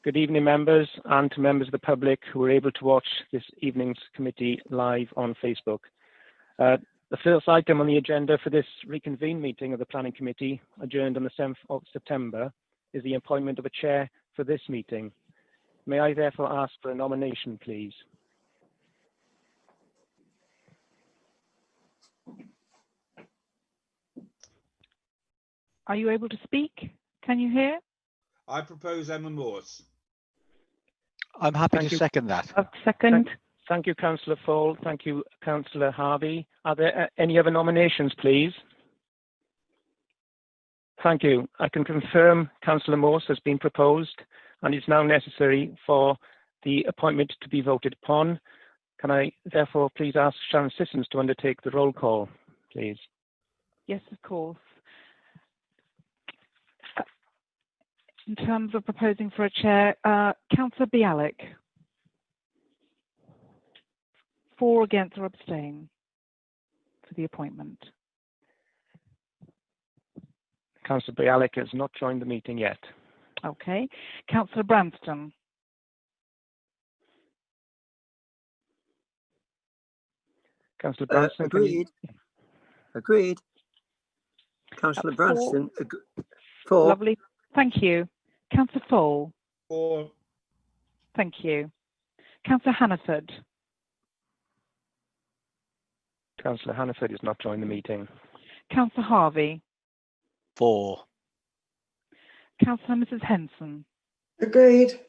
Good evening, members, and to members of the public who are able to watch this evening's committee live on Facebook. The first item on the agenda for this reconvened meeting of the Planning Committee, adjourned on the 7th of September, is the appointment of a chair for this meeting. May I therefore ask for a nomination, please? Are you able to speak? Can you hear? I propose Hmos. I'm happy to second that. Second. Thank you, Councillor Fall. Thank you, Councillor Harvey. Are there any other nominations, please? Thank you. I can confirm Councillor Morse has been proposed and it's now necessary for the appointment to be voted upon. Can I therefore please ask Sharon Sissons to undertake the roll call, please? Yes, of course. In terms of proposing for a chair, Councillor Bialik. For, against or abstain for the appointment. Councillor Bialik has not joined the meeting yet. Okay. Councillor Branston. Councillor Branston. Agreed. Councillor Branston. For. Lovely. Thank you. Councillor Fall. For. Thank you. Councillor Hannaford. Councillor Hannaford has not joined the meeting. Councillor Harvey. For. Councillor Mrs. Henson. Agreed.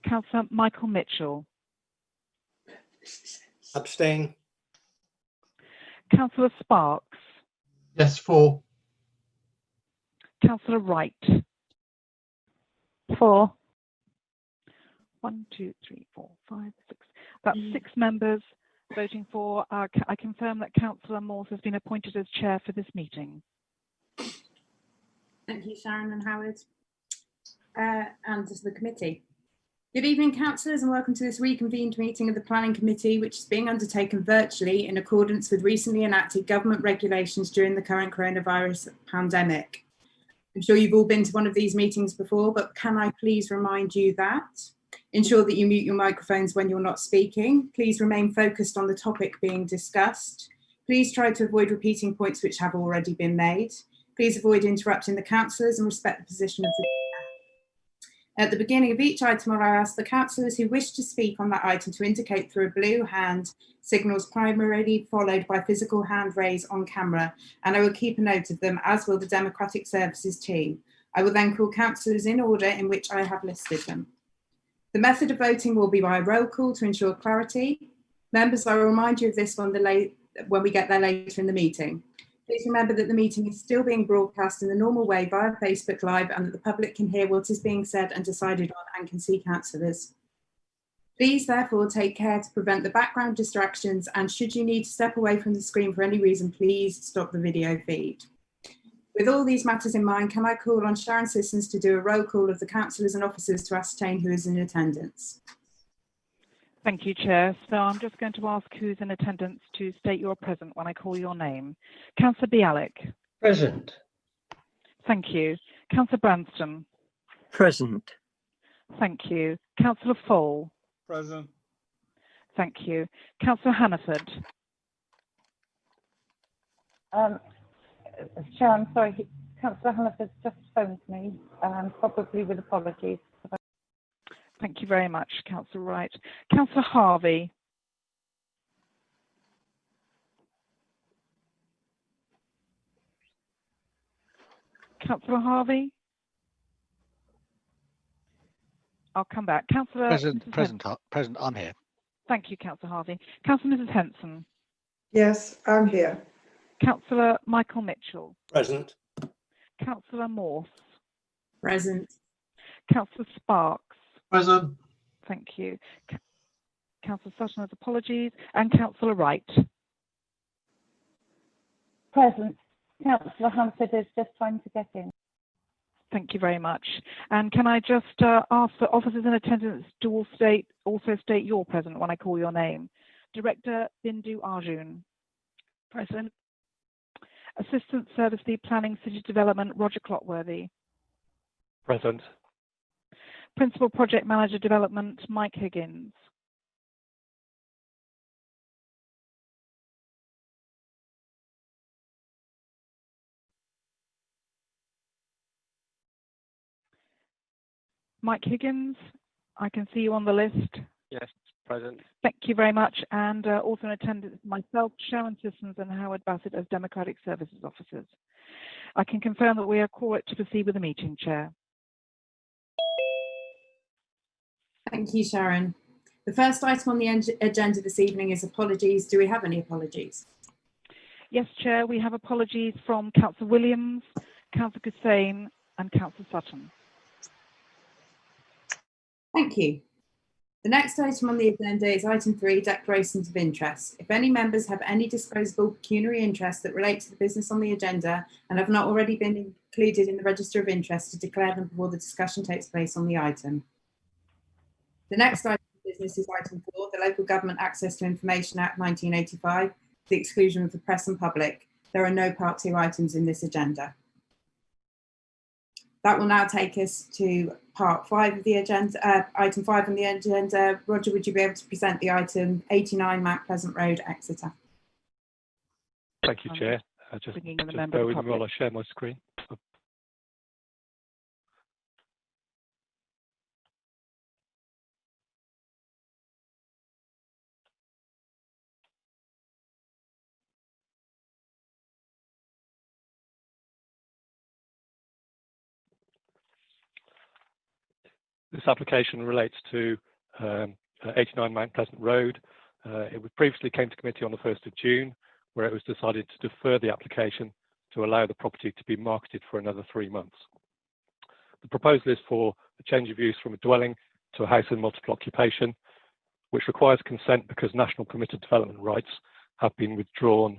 Councillor Michael Mitchell. Abstain. Councillor Sparks. Yes, for. Councillor Wright. For. 1, 2, 3, 4, 5, 6. That's 6 members voting for. I confirm that Councillor Morse has been appointed as chair for this meeting. Thank you, Sharon and Howard, and to the committee. Good evening, councillors, and welcome to this reconvened meeting of the Planning Committee, which is being undertaken virtually in accordance with recently enacted government regulations during the current coronavirus pandemic. I'm sure you've all been to one of these meetings before, but can I please remind you that ensure that you mute your microphones when you're not speaking. Please remain focused on the topic being discussed. Please try to avoid repeating points which have already been made. Please avoid interrupting the councillors and respect the position of the chair. At the beginning of each item, I'll ask the councillors who wish to speak on that item to indicate through a blue hand signals, primarily followed by physical hand raise on camera, and I will keep a note of them, as will the Democratic Services team. I will then call councillors in order in which I have listed them. The method of voting will be by roll call to ensure clarity. Members, I will remind you of this when we get there later in the meeting. Please remember that the meeting is still being broadcast in the normal way via Facebook Live and that the public can hear what is being said and decided on and can see councillors. Please therefore take care to prevent the background distractions, and should you need to step away from the screen for any reason, please stop the video feed. With all these matters in mind, can I call on Sharon Sissons to do a roll call of the councillors and officers to ascertain who is in attendance? Thank you, Chair. So I'm just going to ask who's in attendance to state you're present when I call your name. Councillor Bialik. Present. Thank you. Councillor Branston. Present. Thank you. Councillor Fall. Present. Thank you. Councillor Hannaford. Sharon, sorry, Councillor Hannaford just phoned me, probably with apologies. Thank you very much, Councillor Wright. Councillor Harvey. Councillor Harvey. I'll come back. Councillor Present, I'm here. Thank you, Councillor Harvey. Councillor Mrs. Henson. Yes, I'm here. Councillor Michael Mitchell. Present. Councillor Morse. Present. Councillor Sparks. Present. Thank you. Councillor Sutton has apologies. And Councillor Wright. Present. Councillor Hannaford is just trying to get in. Thank you very much. And can I just ask for officers in attendance to also state you're present when I call your name? Director Bindu Arjun. Present. Assistant Service Lead Planning City Development Roger Clotworthy. Present. Principal Project Manager Development, Mike Higgins. Mike Higgins, I can see you on the list. Yes, present. Thank you very much. And also in attendance, myself, Sharon Sissons, and Howard Bassett as Democratic Services Officers. I can confirm that we are quorate to proceed with the meeting, Chair. Thank you, Sharon. The first item on the agenda this evening is apologies. Do we have any apologies? Yes, Chair, we have apologies from Councillor Williams, Councillor Hussain, and Councillor Sutton. Thank you. The next item on the agenda is item 3, declarations of interest. If any members have any disposable pecuniary interests that relate to the business on the agenda and have not already been included in the register of interest, to declare them before the discussion takes place on the item. The next item of business is item 4, the Local Government Access to Information Act 1985, the exclusion of the press and public. There are no part 2 items in this agenda. That will now take us to part 5 of the agenda, item 5 on the agenda. Roger, would you be able to present the item 89 Mount Pleasant Road, Exeter? Thank you, Chair. Just bear with me while I share my screen. This application relates to 89 Mount Pleasant Road. It previously came to committee on the 1st of June, where it was decided to defer the application to allow the property to be marketed for another 3 months. The proposal is for a change of use from a dwelling to a house in multiple occupation, which requires consent because national permitted development rights have been withdrawn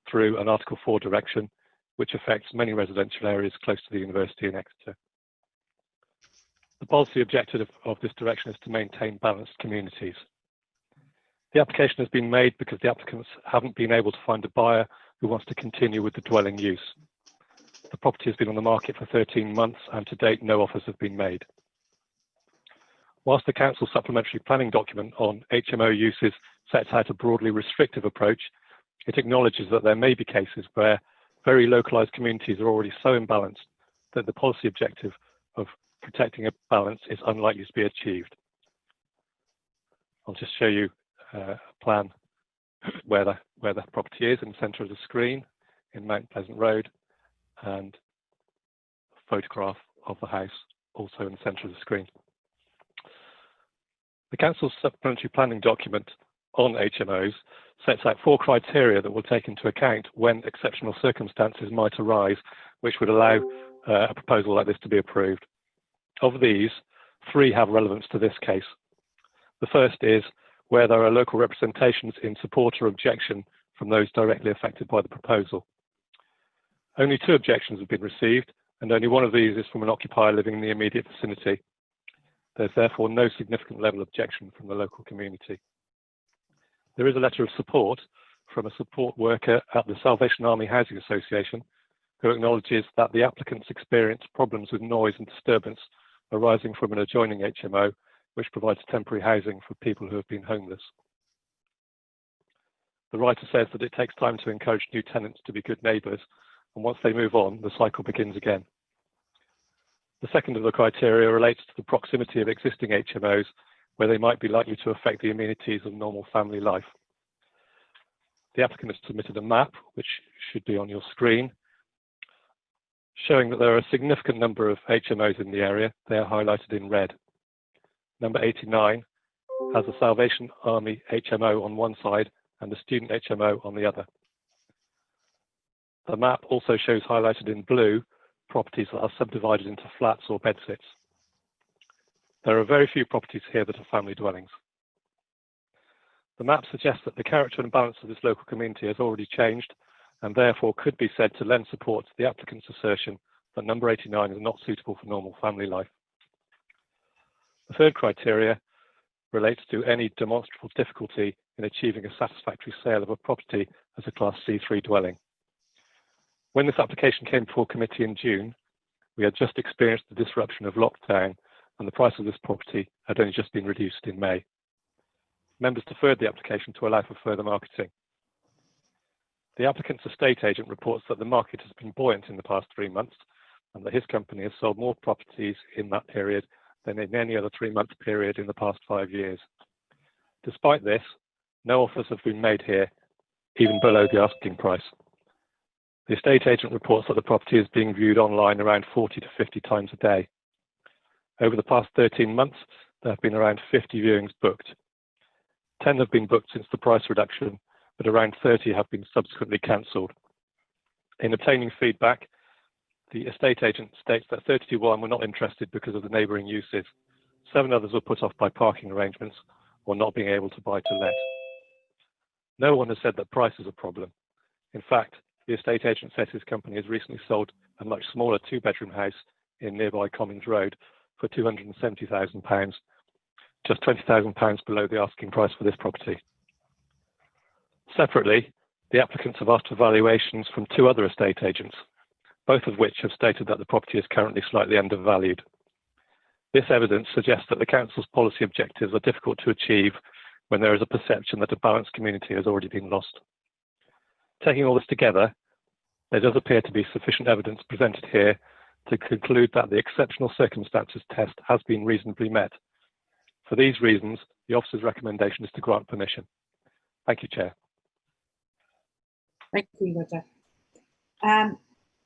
through an Article 4 direction, which affects many residential areas close to the university in Exeter. The policy objective of this direction is to maintain balanced communities. The application has been made because the applicants haven't been able to find a buyer who wants to continue with the dwelling use. The property has been on the market for 13 months and to date no offers have been made. Whilst the Council supplementary planning document on HMO uses sets out a broadly restrictive approach, it acknowledges that there may be cases where very localised communities are already so imbalanced that the policy objective of protecting a balance is unlikely to be achieved. I'll just show you a plan where the property is in the centre of the screen in Mount Pleasant Road, and a photograph of the house also in the centre of the screen. The Council's supplementary planning document on HMOs sets out 4 criteria that will take into account when exceptional circumstances might arise, which would allow a proposal like this to be approved. Of these, 3 have relevance to this case. The first is where there are local representations in support or objection from those directly affected by the proposal. Only 2 objections have been received, and only one of these is from an occupier living in the immediate vicinity. There's therefore no significant level of objection from the local community. There is a letter of support from a support worker at the Salvation Army Housing Association who acknowledges that the applicants experience problems with noise and disturbance arising from an adjoining HMO, which provides temporary housing for people who have been homeless. The writer says that it takes time to encourage new tenants to be good neighbours, and once they move on, the cycle begins again. The second of the criteria relates to the proximity of existing HMOs, where they might be likely to affect the amenities of normal family life. The applicant has submitted a map, which should be on your screen, showing that there are a significant number of HMOs in the area. They are highlighted in red. Number 89 has a Salvation Army HMO on one side and a student HMO on the other. The map also shows highlighted in blue properties that are subdivided into flats or bedsits. There are very few properties here that are family dwellings. The map suggests that the character and balance of this local community has already changed and therefore could be said to lend support to the applicant's assertion that number 89 is not suitable for normal family life. The third criteria relates to any demonstrable difficulty in achieving a satisfactory sale of a property as a Class C3 dwelling. When this application came before committee in June, we had just experienced the disruption of lockdown and the price of this property had only just been reduced in May. Members deferred the application to allow for further marketing. The applicant's estate agent reports that the market has been buoyant in the past 3 months and that his company has sold more properties in that period than in any other 3-month period in the past 5 years. Despite this, no offers have been made here, even below the asking price. The estate agent reports that the property is being viewed online around 40 to 50 times a day. Over the past 13 months, there have been around 50 viewings booked. 10 have been booked since the price reduction, but around 30 have been subsequently cancelled. In obtaining feedback, the estate agent states that 31 were not interested because of the neighbouring uses. 7 others were put off by parking arrangements or not being able to buy to let. No one has said that price is a problem. In fact, the estate agent says his company has recently sold a much smaller 2-bedroom house in nearby Commons Road for £270,000, just £20,000 below the asking price for this property. Separately, the applicants have asked for valuations from 2 other estate agents, both of which have stated that the property is currently slightly undervalued. This evidence suggests that the council's policy objectives are difficult to achieve when there is a perception that a balanced community has already been lost. Taking all this together, there does appear to be sufficient evidence presented here to conclude that the exceptional circumstances test has been reasonably met. For these reasons, the officer's recommendation is to grant permission. Thank you, Chair. Thank you, Roger.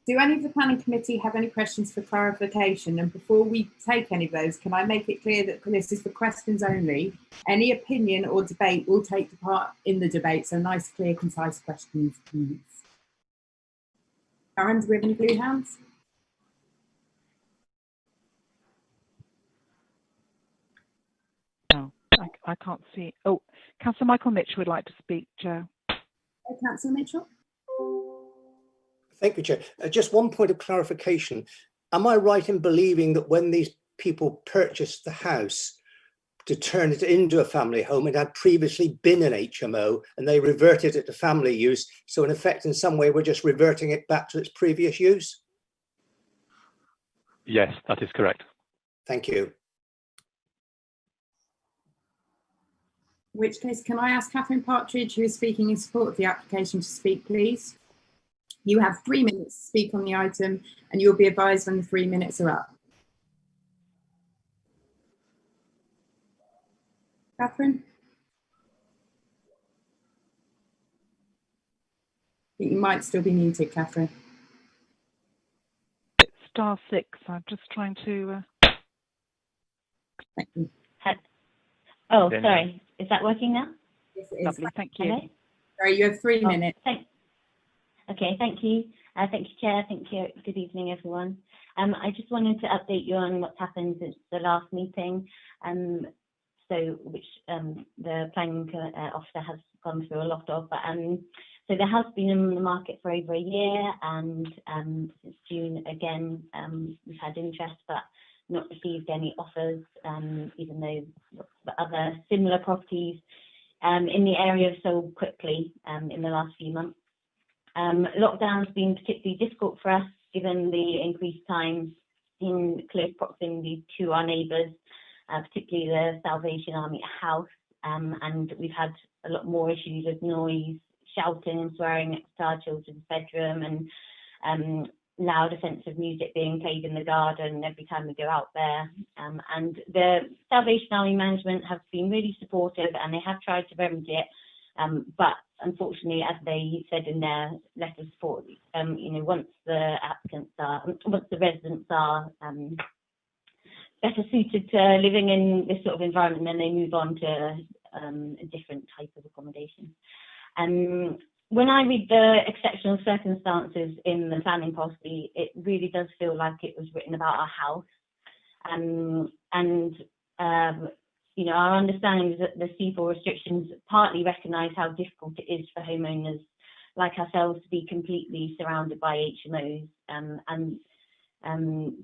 Do any of the planning committee have any questions for clarification? And before we take any of those, can I make it clear that this is for questions only? Any opinion or debate will take part in the debate, so nice, clear, concise questions, please. Karen, do we have any blue hands? No, I can't see. Oh, Councillor Michael Mitchell would like to speak, Chair. Councillor Mitchell? Thank you, Chair. Just one point of clarification. Am I right in believing that when these people purchased the house to turn it into a family home, it had previously been an HMO and they reverted it to family use? So in effect, in some way, we're just reverting it back to its previous use? Yes, that is correct. Thank you. In which case, can I ask Catherine Partridge, who is speaking in support of the application, to speak, please? You have 3 minutes to speak on the item and you'll be advised when the 3 minutes are up. Catherine? I think you might still be muted, Catherine. It's *6. I'm just trying to... Thank you. Oh, sorry. Is that working now? Yes, it is. Lovely, thank you. Okay. Sorry, you have 3 minutes. Okay, thank you. Thank you, Chair. Thank you. Good evening, everyone. I just wanted to update you on what's happened since the last meeting, which the planning officer has gone through a lot of. So the house has been in the market for over a year, and since June again, we've had interest, but not received any offers, even though the other similar properties in the area have sold quickly in the last few months. Lockdown has been particularly difficult for us, given the increased time in close proximity to our neighbours, particularly the Salvation Army house, and we've had a lot more issues with noise, shouting and swearing at our children's bedroom, and loud offensive music being played in the garden every time we go out there. And the Salvation Army management have been really supportive, and they have tried to remedy it, but unfortunately, as they said in their letter of support, once the residents are better suited to living in this sort of environment, then they move on to a different type of accommodation. When I read the exceptional circumstances in the planning policy, it really does feel like it was written about our house. Our understanding is that the C4 restrictions partly recognise how difficult it is for homeowners like ourselves to be completely surrounded by HMOs,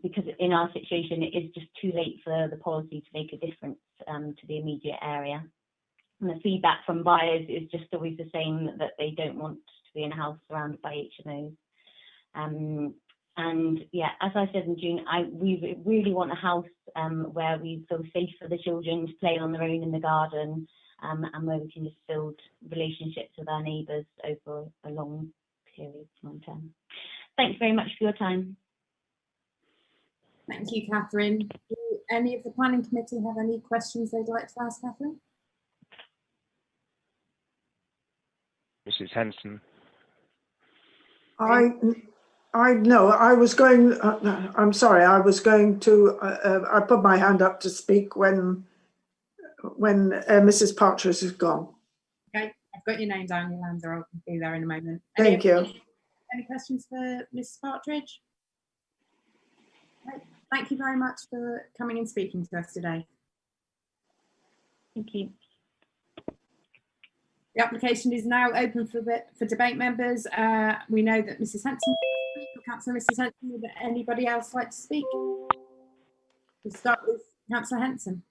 because in our situation it is just too late for the policy to make a difference to the immediate area. And the feedback from buyers is just always the same, that they don't want to be in a house surrounded by HMOs. And yeah, as I said in June, we really want a house where we feel safe for the children to play on their own in the garden, and where we can just build relationships with our neighbours over a long term. Thanks very much for your time. Thank you, Catherine. Do any of the planning committee have any questions they'd like to ask Catherine? Mrs. Henson. I was going, I'm sorry, I was going to, I put my hand up to speak when Mrs. Partridge is gone. Okay, I've got your name down, Yolanda. I'll be there in a moment. Thank you. Any questions for Mrs. Partridge? Right. Thank you very much for coming and speaking to us today. Thank you. The application is now open for debate, members. We know that Mrs. Henson, Councillor Mrs. Henson, would anybody else like to speak? We'll start with Councillor Henson.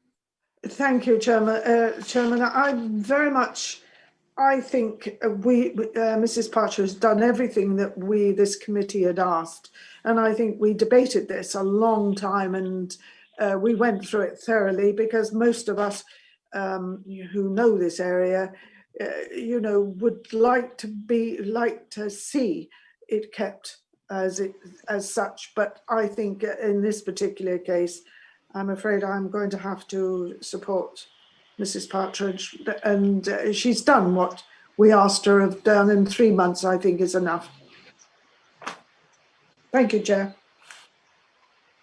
Thank you, Chairman. Chairman, I think Mrs. Partridge has done everything that this committee had asked. And I think we debated this a long time, and we went through it thoroughly, because most of us who know this area, would like to see it kept as such. But I think in this particular case, I'm afraid I'm going to have to support Mrs. Partridge, and she's done what we asked her of done in 3 months. I think is enough. Thank you, Chair.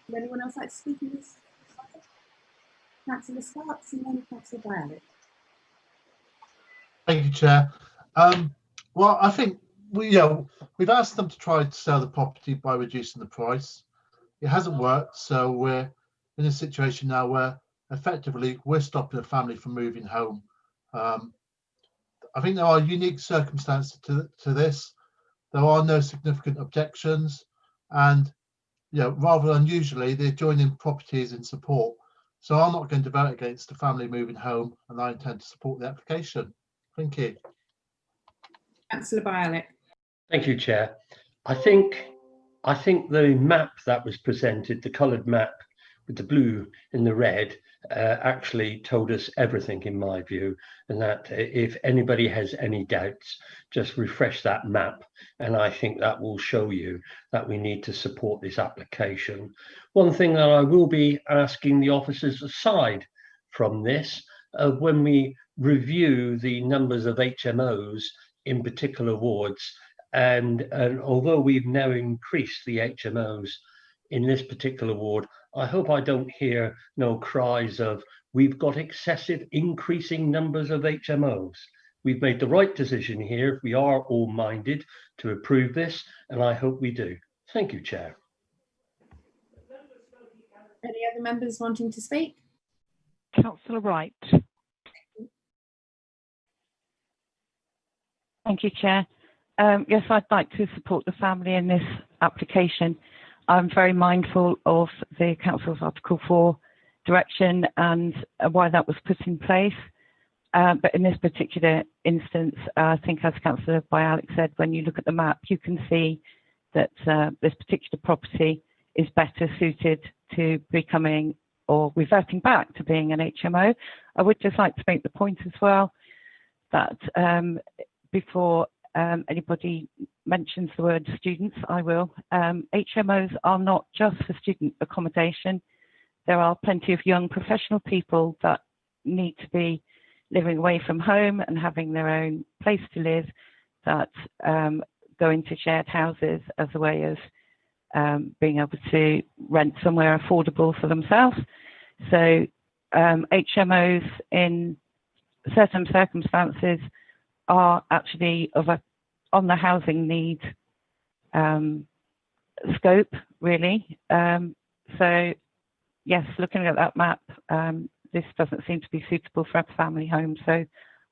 Would anyone else like to speak in this? Councillor Sparks and then Councillor Violet. Thank you, Chair. Well, I think we've asked them to try to sell the property by reducing the price. It hasn't worked, so we're in a situation now where effectively we're stopping a family from moving home. I think there are unique circumstances to this. There are no significant objections, and rather unusually, the adjoining property is in support. So I'm not going to vote against the family moving home, and I intend to support the application. Thank you. Councillor Violet. Thank you, Chair. I think the map that was presented, the coloured map with the blue and the red, actually told us everything in my view, and that if anybody has any doubts, just refresh that map, and I think that will show you that we need to support this application. One thing that I will be asking the officers aside from this, when we review the numbers of HMOs in particular wards, and although we've now increased the HMOs in this particular ward, I hope I don't hear no cries of we've got excessive increasing numbers of HMOs. We've made the right decision here. We are all minded to approve this, and I hope we do. Thank you, Chair. Any other members wanting to speak? Councillor Wright. Thank you, Chair. Yes, I'd like to support the family in this application. I'm very mindful of the Council's Article 4 direction and why that was put in place. But in this particular instance, I think as Councillor Violet said, when you look at the map, you can see that this particular property is better suited to becoming or reverting back to being an HMO. I would just like to make the point as well that before anybody mentions the word students, I will. HMOs are not just for student accommodation. There are plenty of young professional people that need to be living away from home and having their own place to live, that go into shared houses as a way of being able to rent somewhere affordable for themselves. So HMOs in certain circumstances are actually on the housing need scope, really. So yes, looking at that map, this doesn't seem to be suitable for a family home, so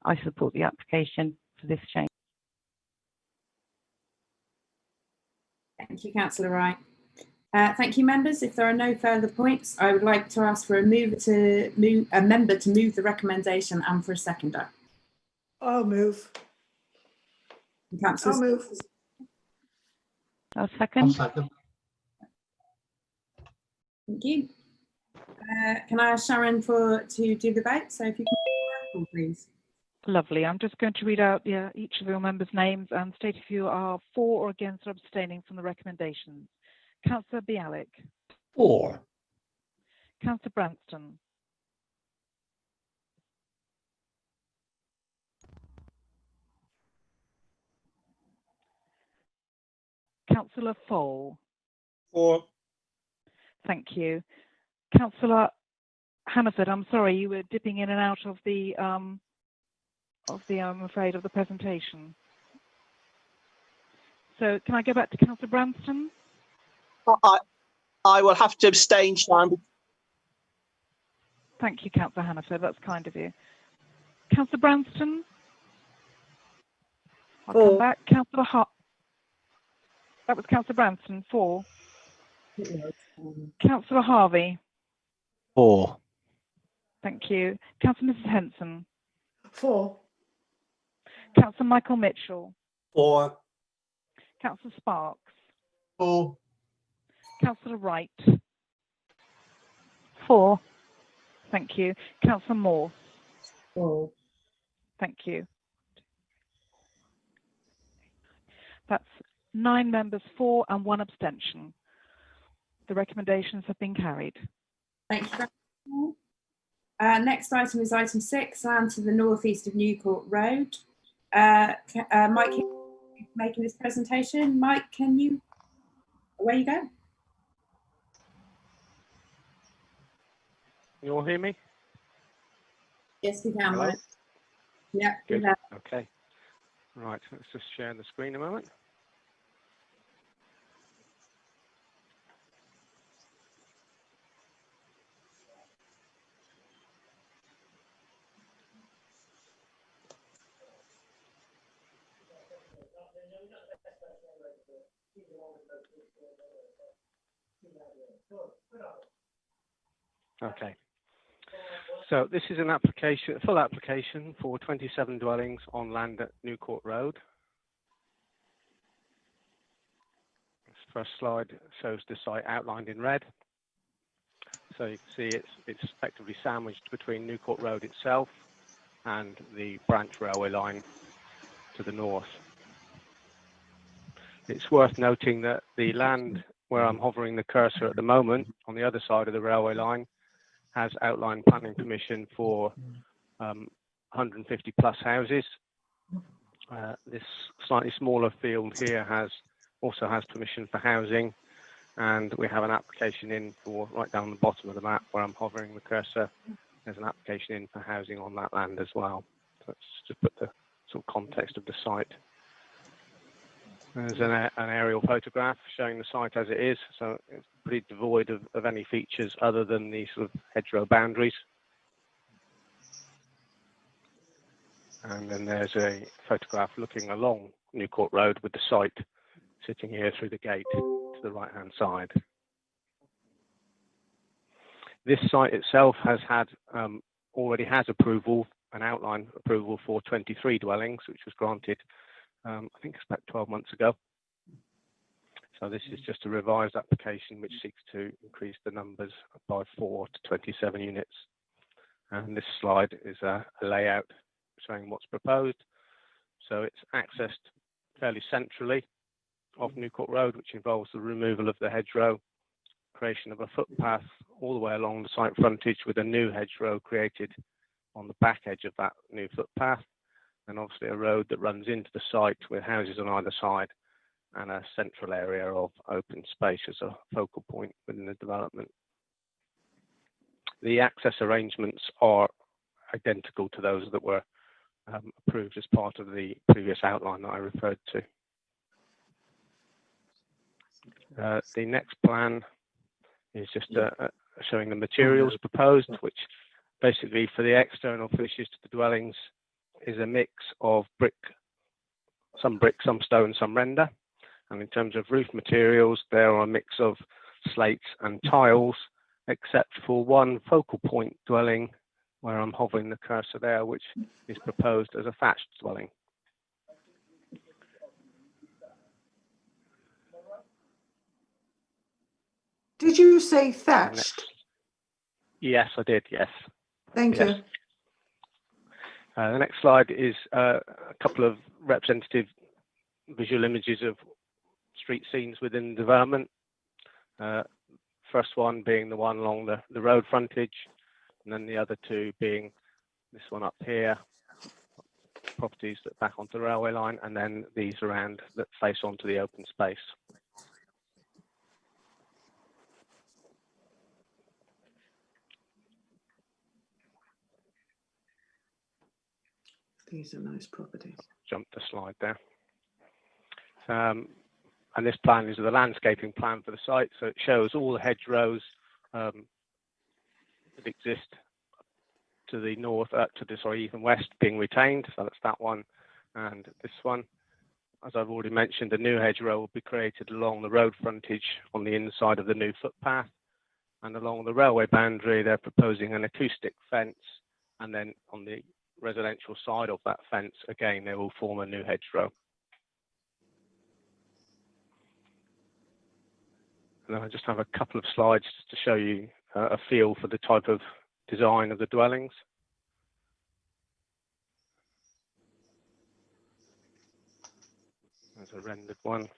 I support the application for this change. Thank you, Councillor Wright. Thank you, members. If there are no further points, I would like to ask for a member to move the recommendation and for a seconder. I'll move. Councillor. I'll move. I'll second. I'll second. Thank you. Can I ask Sharon to do the vote? So if you can, please. Lovely. I'm just going to read out each of your members' names and state if you are for or against or abstaining from the recommendations. Councillor Bialik. For. Councillor Branston. Councillor Fole. For. Thank you. Councillor Hannaford, I'm sorry, you were dipping in and out of the I'm afraid, of the presentation. So can I go back to Councillor Branston? I will have to abstain, Sharon. Thank you, Councillor Hannaford. That's kind of you. Councillor Branston? I'll come back. Councillor Hart. That was Councillor Branston, 4. Councillor Harvey. 4. Thank you. Councillor Mrs. Henson. 4. Councillor Michael Mitchell. 4. Councillor Sparks. 4. Councillor Wright. 4. Thank you. Councillor Morse. 4. Thank you. That's 9 members for and 1 abstention. The recommendations have been carried. Thank you. Next item is item 6, land to the northeast of Newcourt Road. Mike is making this presentation. Mike, can you, away you go. You all hear me? Yes, we can, Hello? Mike. Yeah, Good. good. Okay. Right, let's just share the screen a moment. Okay. So this is an application, full application for 27 dwellings on land at Newcourt Road. This first slide shows the site outlined in red. So you can see it's effectively sandwiched between Newcourt Road itself and the branch railway line to the north. It's worth noting that the land where I'm hovering the cursor at the moment, on the other side of the railway line, has outline planning permission for 150 plus houses. This slightly smaller field here also has permission for housing, and we have an application in for, right down the bottom of the map where I'm hovering the cursor, there's an application in for housing on that land as well. So let's just put the sort of context of the site. There's an aerial photograph showing the site as it is, so it's pretty devoid of any features other than the sort of hedgerow boundaries. And then there's a photograph looking along Newcourt Road with the site sitting here through the gate to the right-hand side. This site itself has had already has approval, an outline approval for 23 dwellings, which was granted I think it's about 12 months ago. So this is just a revised application which seeks to increase the numbers by 4 to 27 units. And this slide is a layout showing what's proposed. So it's accessed fairly centrally off Newcourt Road, which involves the removal of the hedgerow, creation of a footpath all the way along the site frontage with a new hedgerow created on the back edge of that new footpath, and obviously a road that runs into the site with houses on either side and a central area of open space as a focal point within the development. The access arrangements are identical to those that were approved as part of the previous outline that I referred to. The next plan is just showing the materials proposed, which basically for the external finishes to the dwellings is a mix of brick, some stone, some render. And in terms of roof materials, there are a mix of slates and tiles, except for one focal point dwelling where I'm hovering the cursor there, which is proposed as a thatched dwelling. Did you say thatched? Yes, I did. Yes. Thank Yes. you. The next slide is a couple of representative visual images of street scenes within development. First one being the one along the road frontage, and then the other two being this one up here, properties that back onto the railway line, and then these around that face onto the open space. These are nice properties. Jump the slide there. And this plan is the landscaping plan for the site, so it shows all the hedgerows that exist to the north, even west, being retained. So that's that one and this one. As I've already mentioned, a new hedgerow will be created along the road frontage on the inside of the new footpath, and along the railway boundary they're proposing an acoustic fence, and then on the residential side of that fence again they will form a new hedgerow. And then I just have a couple of slides to show you a feel for the type of design of the dwellings. There's a rendered one.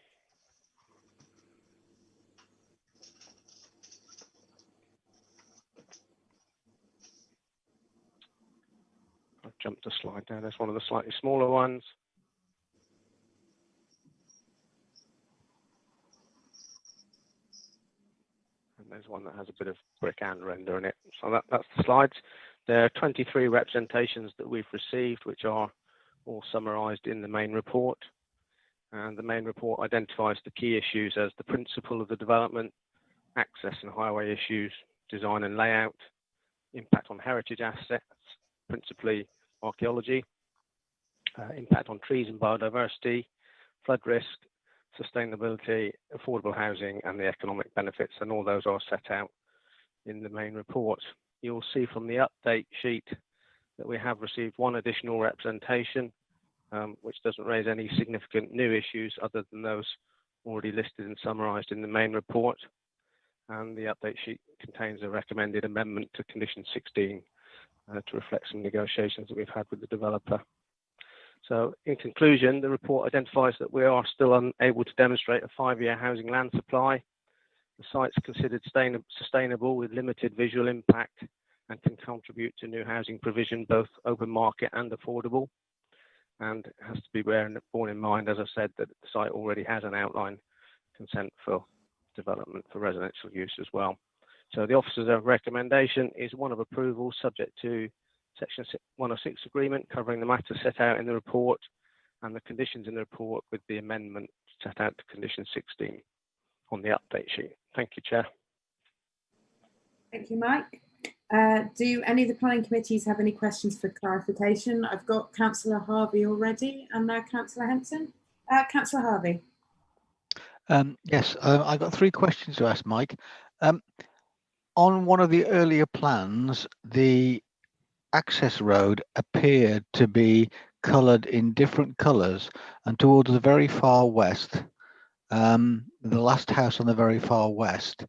I've jumped a slide down. There's one of the slightly smaller ones. And there's one that has a bit of brick and render in it. So that's the slides. There are 23 representations that we've received, which are all summarised in the main report. And the main report identifies the key issues as the principle of the development, access and highway issues, design and layout, impact on heritage assets, principally archaeology, impact on trees and biodiversity, flood risk, sustainability, affordable housing, and the economic benefits, and all those are set out in the main report. You'll see from the update sheet that we have received one additional representation, which doesn't raise any significant new issues other than those already listed and summarised in the main report. And the update sheet contains a recommended amendment to condition 16 to reflect some negotiations that we've had with the developer. So in conclusion, the report identifies that we are still unable to demonstrate a 5-year housing land supply. The site's considered sustainable with limited visual impact and can contribute to new housing provision, both open market and affordable. And it has to be borne in mind, as I said, that the site already has an outline consent for development for residential use as well. So the officer's recommendation is one of approval subject to Section 106 agreement covering the matters set out in the report and the conditions in the report with the amendment set out to condition 16 on the update sheet. Thank you, Chair. Thank you, Mike. Do any of the planning committees have any questions for clarification? I've got Councillor Harvey already and now Councillor Henson. Councillor Harvey. Yes, I've got 3 questions to ask Mike. On one of the earlier plans, the access road appeared to be coloured in different colours, and towards the very far west, the last house on the very far west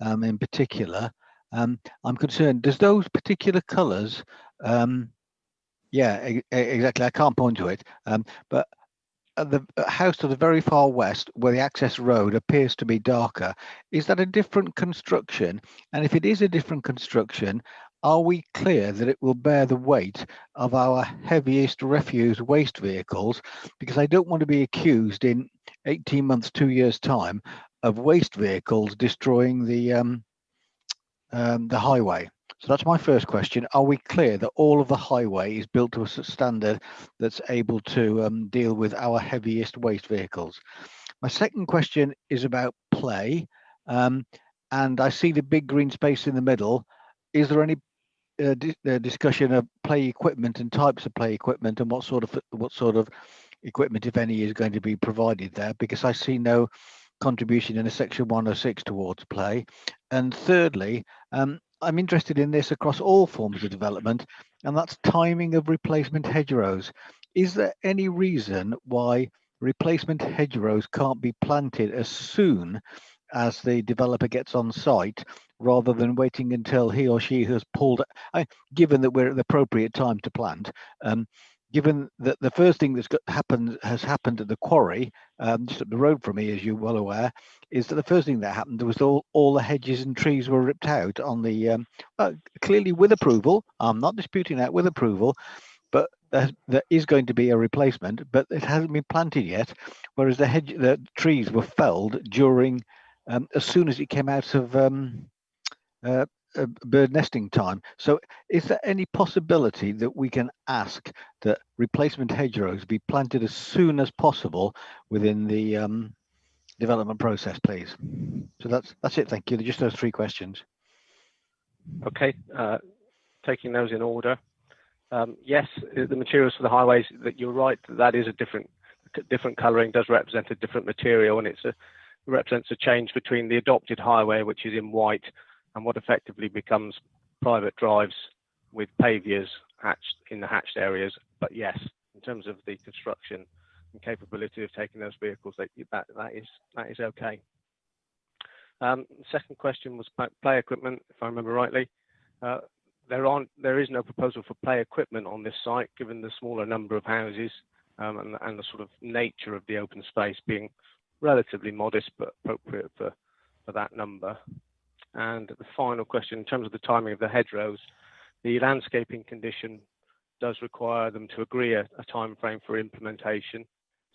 in particular, I'm concerned, does those particular colours, yeah, exactly, I can't point to it, but the house to the very far west where the access road appears to be darker, is that a different construction? And if it is a different construction, are we clear that it will bear the weight of our heaviest refuse waste vehicles? Because I don't want to be accused in 18 months, 2 years time of waste vehicles destroying the highway. So that's my first question. Are we clear that all of the highway is built to a standard that's able to deal with our heaviest waste vehicles? My second question is about play. And I see the big green space in the middle. Is there any discussion of play equipment and types of play equipment, and what sort of equipment, if any, is going to be provided there? Because I see no contribution in a section 106 towards play. And thirdly, I'm interested in this across all forms of development, and that's timing of replacement hedgerows. Is there any reason why replacement hedgerows can't be planted as soon as the developer gets on site, rather than waiting until he or she has pulled. Given that we're at the appropriate time to plant, given that the first thing that's has happened at the quarry, just up the road from me, as you're well aware, is that the first thing that happened was all the hedges and trees were ripped out on the clearly with approval. I'm not disputing that, with approval, but there is going to be a replacement, but it hasn't been planted yet. Whereas the trees were felled during as soon as it came out of bird nesting time. So is there any possibility that we can ask that replacement hedgerows be planted as soon as possible within the development process, please? So that's it. Thank you. Just those 3 questions. Okay, taking those in order. Yes, the materials for the highways, that you're right, that is a different colouring, does represent a different material, and it represents a change between the adopted highway, which is in white, and what effectively becomes private drives with paviers in the hatched areas. But yes, in terms of the construction and capability of taking those vehicles, that is okay. The second question was about play equipment, if I remember rightly. There is no proposal for play equipment on this site, given the smaller number of houses and the sort of nature of the open space being relatively modest but appropriate for that number. And the final question, in terms of the timing of the hedgerows, the landscaping condition does require them to agree a time frame for implementation,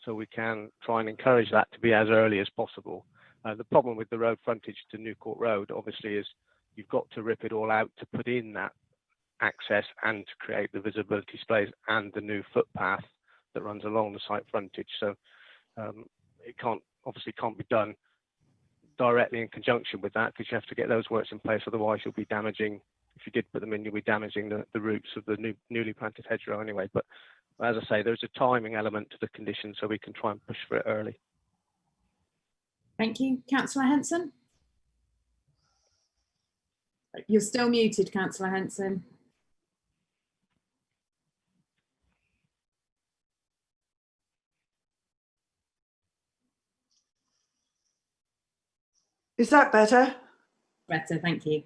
so we can try and encourage that to be as early as possible. The problem with the road frontage to New Court Road, obviously, is you've got to rip it all out to put in that access and to create the visibility displays and the new footpath that runs along the site frontage. So it obviously can't be done directly in conjunction with that, because you have to get those works in place. Otherwise, you'll be damaging, if you did put them in, you'll be damaging the roots of the newly planted hedgerow anyway. But as I say, there's a timing element to the condition, so we can try and push for it early. Thank you. Councillor Henson? You're still muted, Councillor Henson. Is that better? Better, thank you.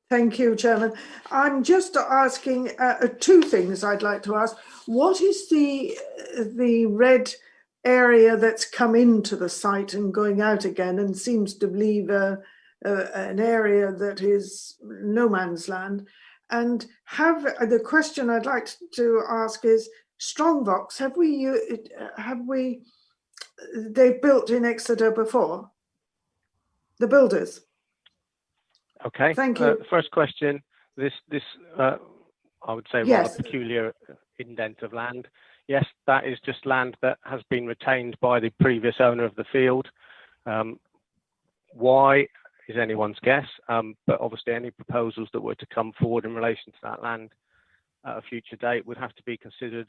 Thank you, Chairman. I'm just asking 2 things I'd like to ask. What is the red area that's come into the site and going out again and seems to leave an area that is no man's land? And the question I'd like to ask is, Strongbox, they've built in Exeter before? The builders? Okay. Thank you. The first question, this I would say rather peculiar indent of land. Yes, that is just land that has been retained by the previous owner of the field. Why is anyone's guess, but obviously any proposals that were to come forward in relation to that land at a future date would have to be considered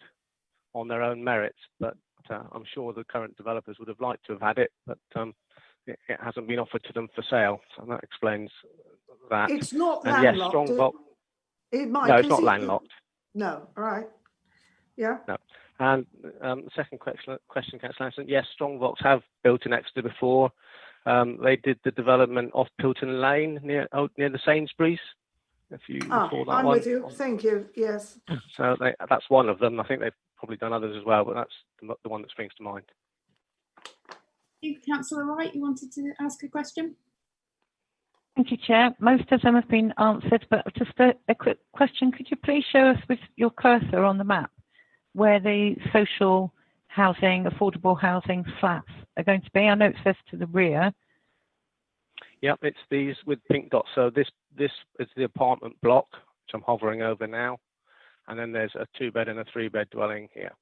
on their own merits. But I'm sure the current developers would have liked to have had it, but it hasn't been offered to them for sale. So that explains that. It's not and landlocked. Yes, Strongbox. It might. No, it's not landlocked. No, all right. Yeah. No. And the second question, Councillor Anderson, yes, Strongbox have built in Exeter before. They did the development off Pilton Lane near the Sainsbury's. If you recall that I'm one. with you. Thank you. Yes. So that's one of them. I think they've probably done others as well, but that's the one that springs to mind. Councillor Wright, you wanted to ask a question? Thank you, Chair. Most of them have been answered, but just a quick question. Could you please show us with your cursor on the map where the social housing, affordable housing flats are going to be? I know it says to the rear. Yep, it's these with pink dots. So this is the apartment block, which I'm hovering over now. And then there's a 2-bed and a 3-bed dwelling here.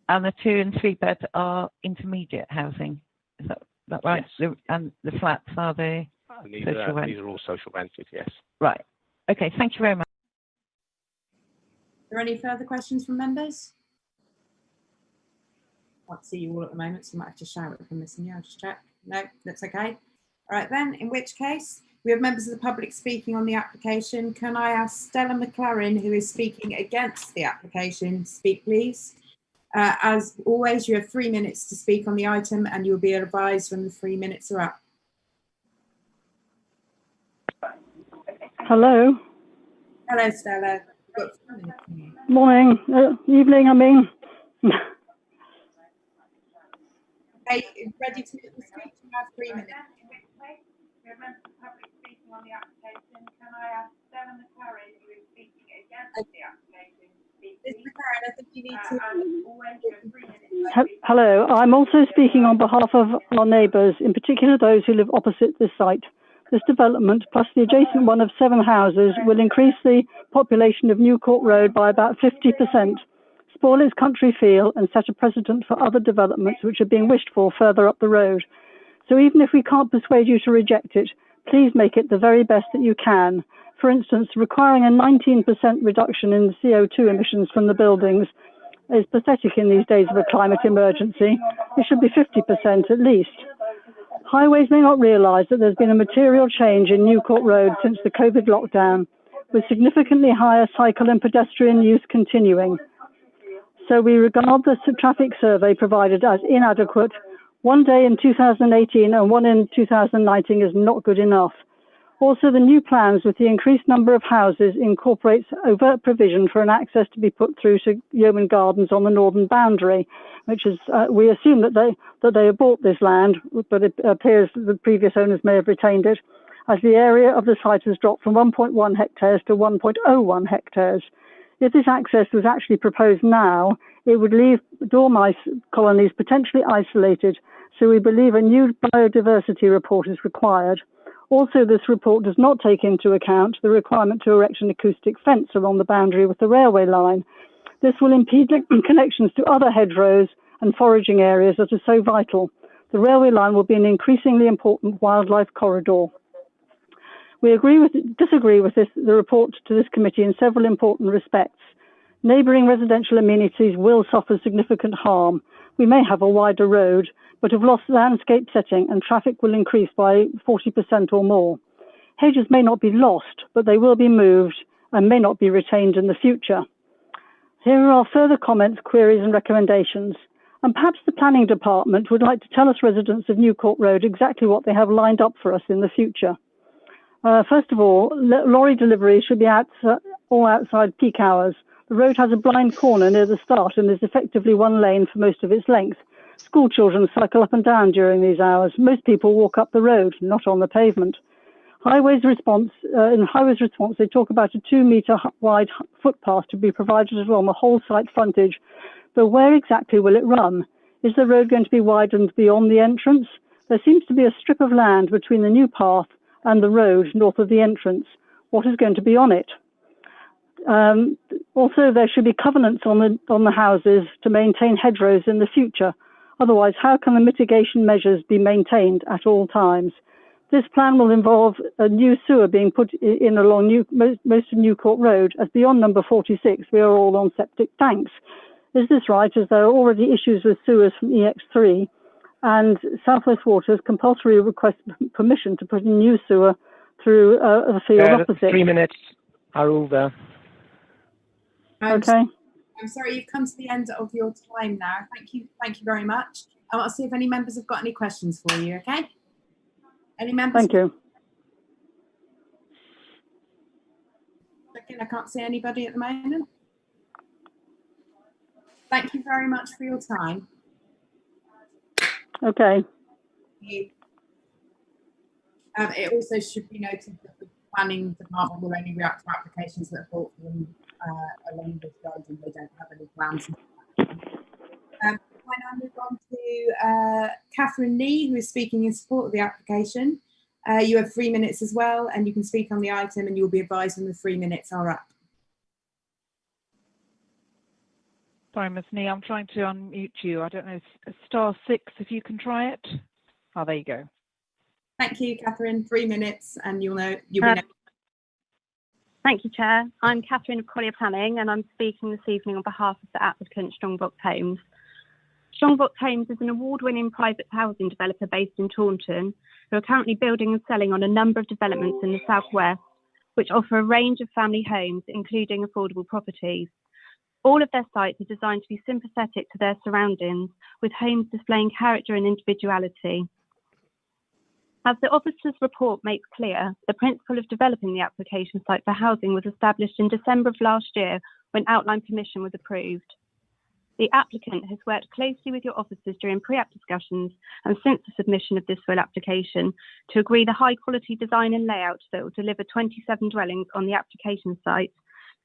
And the 2 and 3 bed are intermediate housing. Is that right? Yes. And the flats are the these social are all social rented, yes. Right. Okay, thank you very much. Are there any further questions from members? I can't see you all at the moment, so I might have to shout if I'm missing you. I'll just check. No, that's okay. All right then, in which case, we have members of the public speaking on the application. Can I ask Stella McLaren, who is speaking against the application, to speak, please? As always, you have 3 minutes to speak on the item and you'll be advised when the 3 minutes are up. Hello. Hello, Stella. We've got 4 minutes for you. Morning. Evening, I mean. Okay, ready to speak? You have 3 minutes. I think you need to. Hello. I'm also speaking on behalf of our neighbours, in particular those who live opposite this site. This development, plus the adjacent one of 7 houses, will increase the population of New Court Road by about 50%, spoil its country feel, and set a precedent for other developments which are being wished for further up the road. So even if we can't persuade you to reject it, please make it the very best that you can. For instance, requiring a 19% reduction in the CO2 emissions from the buildings is pathetic in these days of a climate emergency. It should be 50% at least. Highways may not realise that there's been a material change in New Court Road since the COVID lockdown, with significantly higher cycle and pedestrian use continuing. So we regard the traffic survey provided as inadequate. One day in 2018 and one in 2019 is not good enough. Also, the new plans with the increased number of houses incorporates overt provision for an access to be put through to Yeoman Gardens on the northern boundary, which is, we assume that they have bought this land, but it appears that the previous owners may have retained it, as the area of the site has dropped from 1.1 hectares to 1.01 hectares. If this access was actually proposed now, it would leave dormice colonies potentially isolated, so we believe a new biodiversity report is required. Also, this report does not take into account the requirement to erect an acoustic fence along the boundary with the railway line. This will impede connections to other hedgerows and foraging areas that are so vital. The railway line will be an increasingly important wildlife corridor. We disagree with the report to this committee in several important respects. Neighbouring residential amenities will suffer significant harm. We may have a wider road, but have lost landscape setting and traffic will increase by 40% or more. Hedges may not be lost, but they will be moved and may not be retained in the future. Here are our further comments, queries and recommendations. And perhaps the planning department would like to tell us residents of New Court Road exactly what they have lined up for us in the future. First of all, lorry deliveries should be all outside peak hours. The road has a blind corner near the start and is effectively one lane for most of its length. School children cycle up and down during these hours. Most people walk up the road, not on the pavement. In Highways response, they talk about a 2-metre wide footpath to be provided along the whole site frontage. But where exactly will it run? Is the road going to be widened beyond the entrance? There seems to be a strip of land between the new path and the road north of the entrance. What is going to be on it? Also, there should be covenants on the houses to maintain hedgerows in the future. Otherwise, how can the mitigation measures be maintained at all times? This plan will involve a new sewer being put in along most of New Court Road, as beyond number 46, we are all on septic tanks. Is this right, as there are already issues with sewers from EX3, and South West Water's compulsory request permission to put in new sewer through the field opposite? 3 minutes are over. Okay. I'm sorry, you've come to the end of your time now. Thank you very much. I'll see if any members have got any questions for you, okay? Any members? Thank you. I can't see anybody at the moment. Thank you very much for your time. Okay. It also should be noted that the planning department will only react to applications that are brought from along this road and they don't have any plans. I now move on to Catherine Lee, who is speaking in support of the application. You have 3 minutes as well, and you can speak on the item and you'll be advised when the 3 minutes are up. Sorry, Ms. Nee, I'm trying to unmute you. I don't know, *6 if you can try it. Oh, there you go. Thank you, Catherine. 3 minutes and you'll be know. Thank you, Chair. I'm Catherine of Collier Planning and I'm speaking this evening on behalf of the applicant Strongbox Homes. Strongbox Homes is an award-winning private housing developer based in Taunton who are currently building and selling on a number of developments in the southwest, which offer a range of family homes, including affordable properties. All of their sites are designed to be sympathetic to their surroundings, with homes displaying character and individuality. As the officer's report makes clear, the principle of developing the application site for housing was established in December of last year when outline permission was approved. The applicant has worked closely with your officers during pre-app discussions and since the submission of this full application to agree the high quality design and layout that will deliver 27 dwellings on the application site,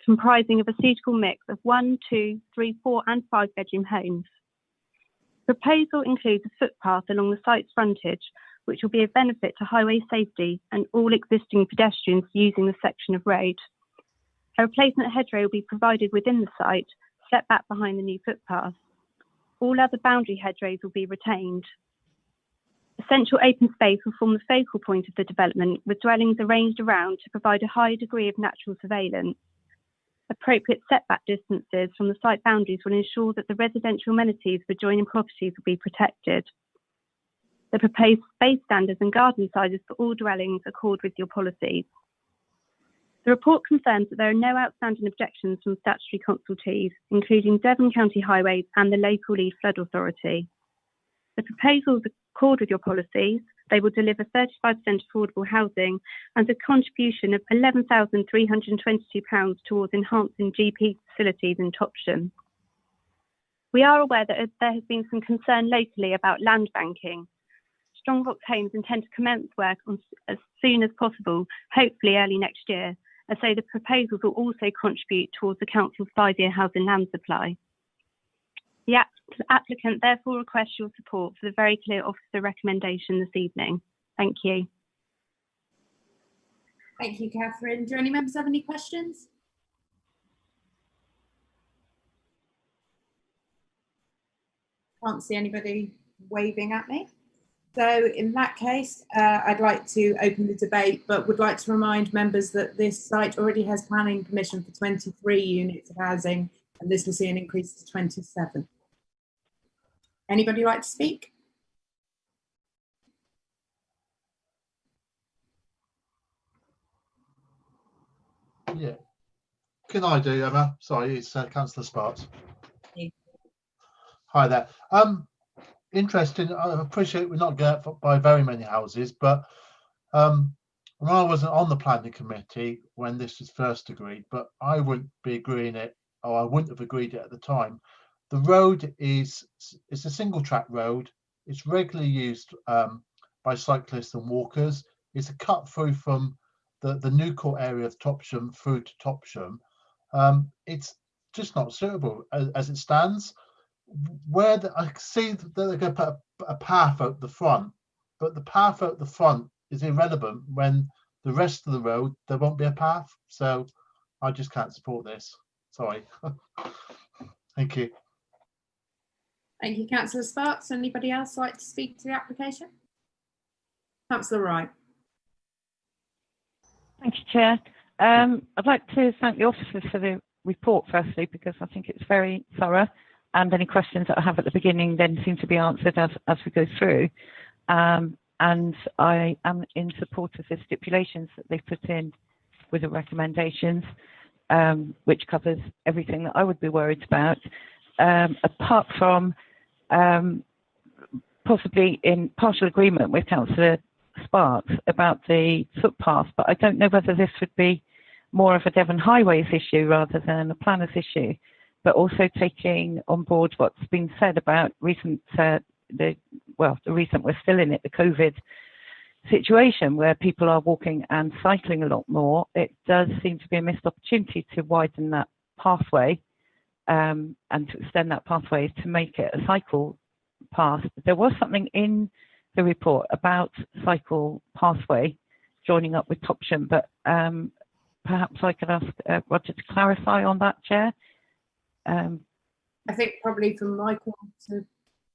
comprising of a suitable mix of 1, 2, 3, 4 and 5 bedroom homes. The proposal includes a footpath along the site's frontage, which will be of benefit to highway safety and all existing pedestrians using the section of road. A replacement hedgerow will be provided within the site, set back behind the new footpath. All other boundary hedgerows will be retained. A central open space will form the focal point of the development, with dwellings arranged around to provide a high degree of natural surveillance. Appropriate setback distances from the site boundaries will ensure that the residential amenities for adjoining properties will be protected. The proposed space standards and garden sizes for all dwellings accord with your policies. The report confirms that there are no outstanding objections from statutory consultees, including Devon County Highways and the local Lead Flood Authority. The proposals accord with your policies. They will deliver 35% affordable housing and a contribution of £11,322 towards enhancing GP facilities in Topsham. We are aware that there has been some concern locally about land banking. Strongbox Homes intend to commence work as soon as possible, hopefully early next year, and so the proposals will also contribute towards the Council's 5-year housing land supply. The applicant therefore requests your support for the very clear officer recommendation this evening. Thank you. Thank you, Catherine. Do any members have any questions? Can't see anybody waving at me. So in that case, I'd like to open the debate, but would like to remind members that this site already has planning permission for 23 units of housing, and this will see an increase to 27. Anybody like to speak? Yeah. Can I do, Emma? Sorry, it's Councillor Sparks. Yeah. Hi there. Interesting. I appreciate we're not going to buy very many houses, but when I wasn't on the planning committee when this was first agreed, but I wouldn't be agreeing it, or I wouldn't have agreed it at the time. The road it's a single track road. It's regularly used by cyclists and walkers. It's a cut through from the New Court area of Topsham through to Topsham. It's just not suitable as it stands. Where I see that they're going to put a path out the front, but the path out the front is irrelevant when the rest of the road there won't be a path. So I just can't support this. Sorry. Thank you. Thank you, Councillor Sparks. Anybody else like to speak to the application? Councillor Wright. Thank you, Chair. I'd like to thank the officers for the report firstly, because I think it's very thorough, and any questions that I have at the beginning then seem to be answered as we go through. And I am in support of the stipulations that they've put in with the recommendations, which covers everything that I would be worried about, apart from possibly in partial agreement with Councillor Sparks about the footpath, but I don't know whether this would be more of a Devon Highways issue rather than a planner's issue, but also taking on board what's been said about recent, the recent, we're still in it, the COVID situation where people are walking and cycling a lot more. It does seem to be a missed opportunity to widen that pathway and to extend that pathway to make it a cycle path. There was something in the report about cycle pathway joining up with Topsham, but perhaps I could ask Roger to clarify on that, Chair. I think probably for Michael to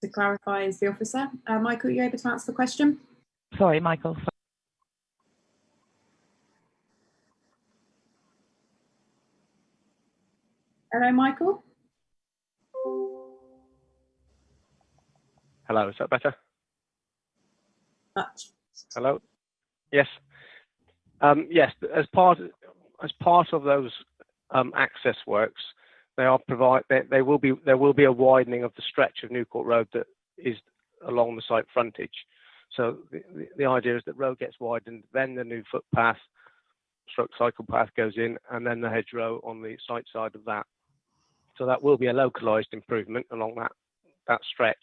clarify as the officer. Michael, are you able to answer the question? Sorry, Michael. Hello, Michael. Hello, is that better? Much. Hello. Yes. Yes. As part of those access works, there will be a widening of the stretch of New Court Road that is along the site frontage. So the idea is that road gets widened, then the new footpath, cycle path goes in, and then the hedgerow on the site side of that. So that will be a localised improvement along that stretch.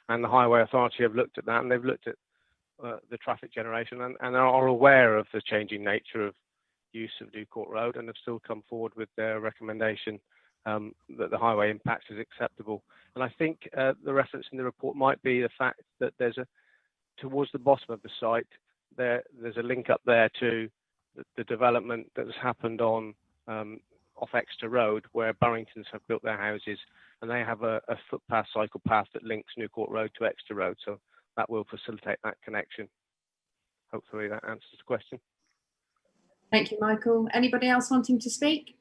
And the Highway Authority have looked at that, and they've looked at the traffic generation and are aware of the changing nature of use of New Court Road, and have still come forward with their recommendation that the highway impact is acceptable. And I think the reference in the report might be the fact that there's towards the bottom of the site, there's a link up there to the development that has happened on off Exeter Road, where Burringtons have built their houses, and they have a footpath, cycle path that links New Court Road to Exeter Road. So that will facilitate that connection. Hopefully that answers the question. Thank you, Michael. Anybody else wanting to speak?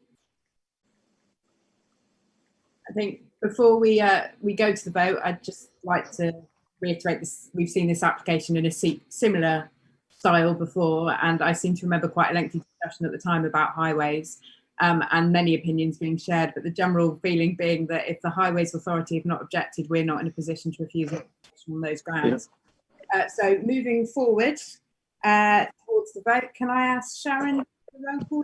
I think before we go to the vote, I'd just like to reiterate this. We've seen this application in a similar style before, and I seem to remember quite a lengthy discussion at the time about highways, and many opinions being shared, but the general feeling being that if the Highways Authority have not objected, we're not in a position to refuse it on those grounds. Yeah. So moving forward towards the vote, can I ask Sharon the roll call?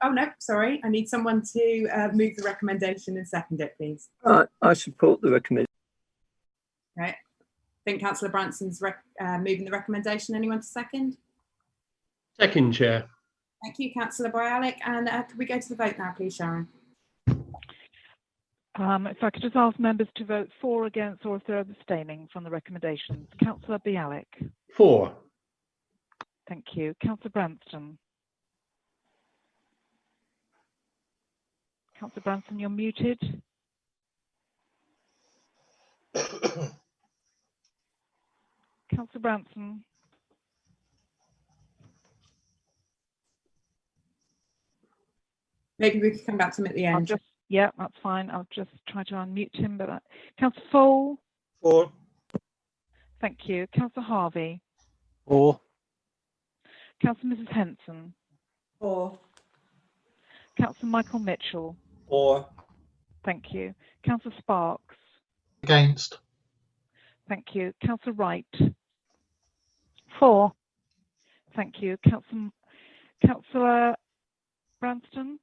Oh no, sorry, I need someone to move the recommendation and second it, please. I support the recommendation. Okay, I think Councillor Branson's moving the recommendation. Anyone to second? Second, Chair. Thank you, Councillor Bialik. And could we go to the vote now, please, Sharon? If I could just ask members to vote for, against, or if they're abstaining from the recommendations. Councillor Bialik. For. Thank you. Councillor Branston. Councillor Branston, you're muted. Councillor Branston. Maybe we could come back to him at the end. Yeah, that's fine. I'll just try to unmute him. But Councillor Fole. For. Thank you. Councillor Harvey. For. Councillor Mrs. Henson. For. Councillor Michael Mitchell. For. Thank you. Councillor Sparks. Against. Thank you. Councillor Wright. For. Thank you. Councillor Branston.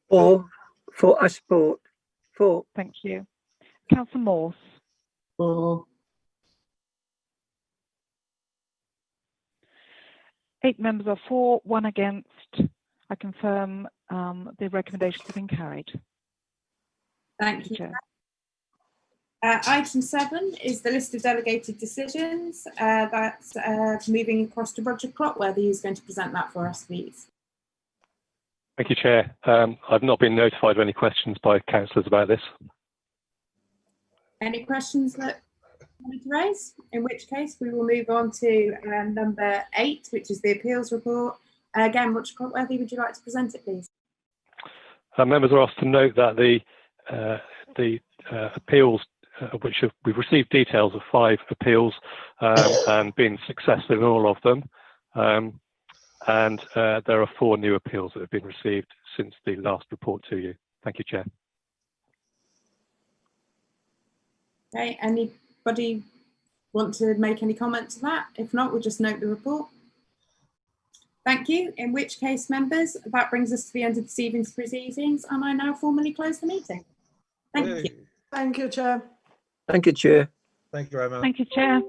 For. I support. For. Thank you. Councillor Morse. For. 8 members are for, 1 against. I confirm the recommendations have been carried. Thank you. Item 7 is the list of delegated decisions. That's moving across to Roger Clotworthy, who's going to present that for us, please. Thank you, Chair. I've not been notified of any questions by councillors about this. Any questions that you wanted to raise? In which case, we will move on to number 8, which is the appeals report. Again, Roger Clotworthy, would you like to present it, please? Members are asked to note that the appeals, we've received details of 5 appeals and been successful in all of them. And there are 4 new appeals that have been received since the last report to you. Thank you, Chair. Okay, anybody want to make any comment to that? If not, we'll just note the report. Thank you. In which case, members, that brings us to the end of this evening's proceedings, and I now formally close the meeting. Thank you. Thank you, Chair. Thank you, Chair. Thank you very much. Thank you, Chair.